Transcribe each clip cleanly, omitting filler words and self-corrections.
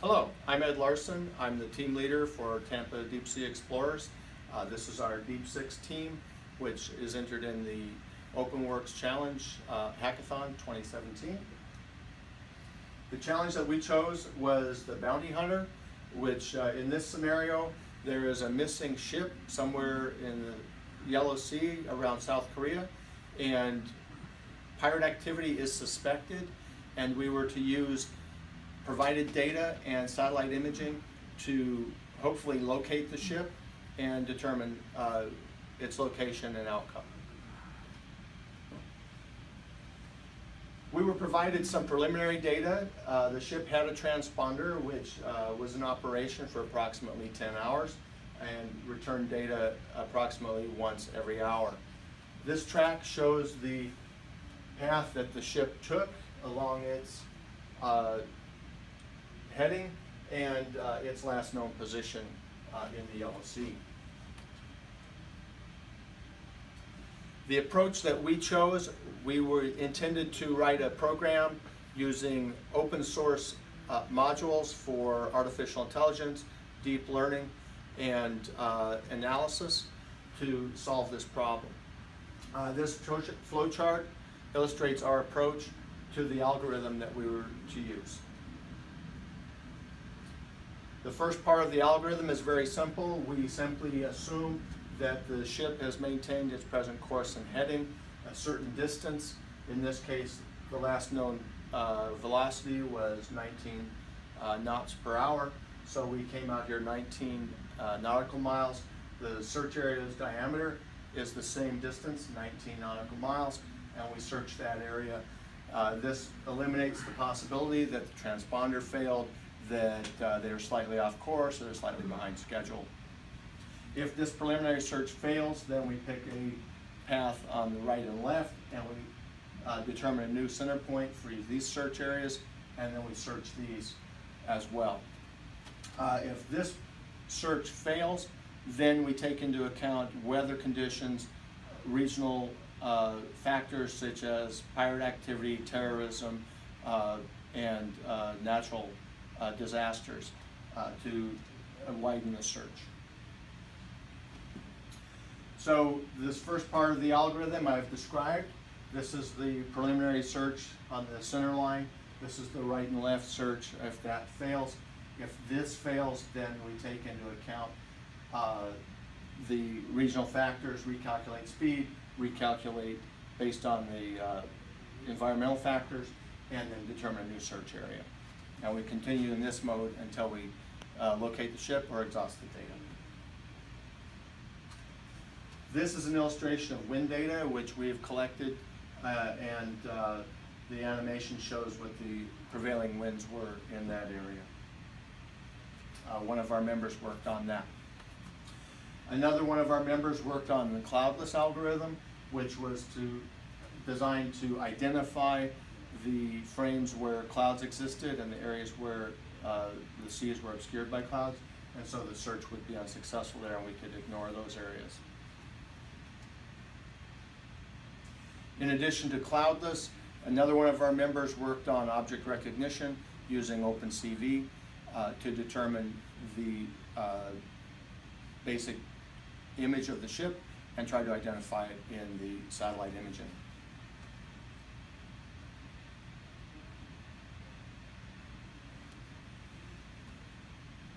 Hello, I'm Ed Larson. I'm the team leader for Tampa Deep Sea Explorers. This is our DeepSix team, which is entered in the OpenWorks Challenge Hackathon 2017. The challenge that we chose was the Bounty Hunter, which in this scenario, there is a missing ship somewhere in the Yellow Sea around South Korea, and pirate activity is suspected, and we were to use provided data and satellite imaging to hopefully locate the ship and determine its location and outcome. We were provided some preliminary data. The ship had a transponder which was in operation for approximately 10 hours and returned data approximately once every hour. This track shows the path that the ship took along its heading and its last known position in the Yellow Sea. The approach that we chose, we were intended to write a program using open source modules for artificial intelligence, deep learning, and analysis to solve this problem. This flowchart illustrates our approach to the algorithm that we were to use. The first part of the algorithm is very simple. We simply assume that the ship has maintained its present course and heading a certain distance. In this case, the last known velocity was 19 knots per hour. So we came out here 19 nautical miles. The search area's diameter is the same distance, 19 nautical miles, and we searched that area. This eliminates the possibility that the transponder failed, that they're slightly off course or they're slightly behind schedule. If this preliminary search fails, then we pick a path on the right and left, and we determine a new center point for these search areas, and then we search these as well. If this search fails, then we take into account weather conditions, regional factors such as pirate activity, terrorism, and natural disasters to widen the search. So this first part of the algorithm I've described. This is the preliminary search on the center line. This is the right and left search if that fails. If this fails, then we take into account the regional factors, recalculate speed, recalculate based on the environmental factors, and then determine a new search area. And we continue in this mode until we locate the ship or exhaust the data. This is an illustration of wind data which we have collected, and the animation shows what the prevailing winds were in that area. One of our members worked on that. Another one of our members worked on the cloudless algorithm, which was designed to identify the frames where clouds existed and the areas where the seas were obscured by clouds, and so the search would be unsuccessful there and we could ignore those areas. In addition to cloudless, another one of our members worked on object recognition using OpenCV to determine the basic image of the ship and try to identify it in the satellite imaging.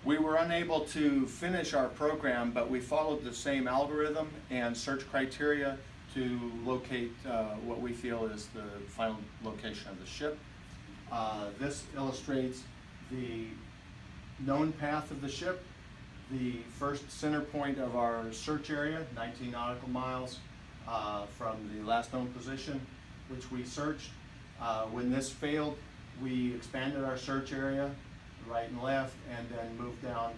We were unable to finish our program, but we followed the same algorithm and search criteria to locate what we feel is the final location of the ship. This illustrates the known path of the ship, the first center point of our search area, 19 nautical miles from the last known position, which we searched. When this failed, we expanded our search area, right and left, and then moved down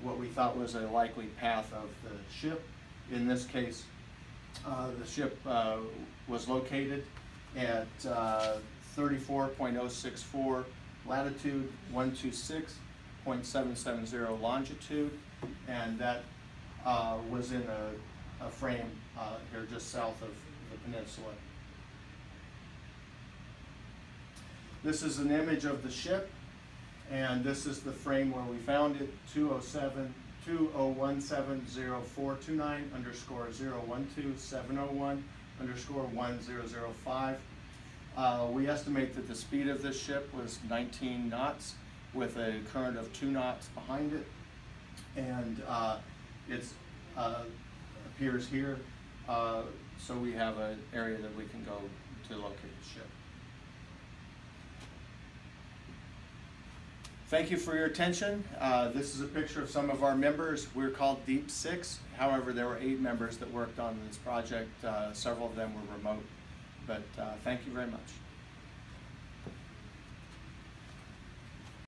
what we thought was a likely path of the ship. In this case, the ship was located at 34.064 latitude, 126.770 longitude, and that was in a frame here just south of the peninsula. This is an image of the ship. And this is the frame where we found it, 201701-012-701-1005. We estimate that the speed of this ship was 19 knots with a current of 2 knots behind it. And it appears here, so we have an area that we can go to locate the ship. Thank you for your attention. This is a picture of some of our members. We're called DeepSix. However, there were 8 members that worked on this project. Several of them were remote. But thank you very much.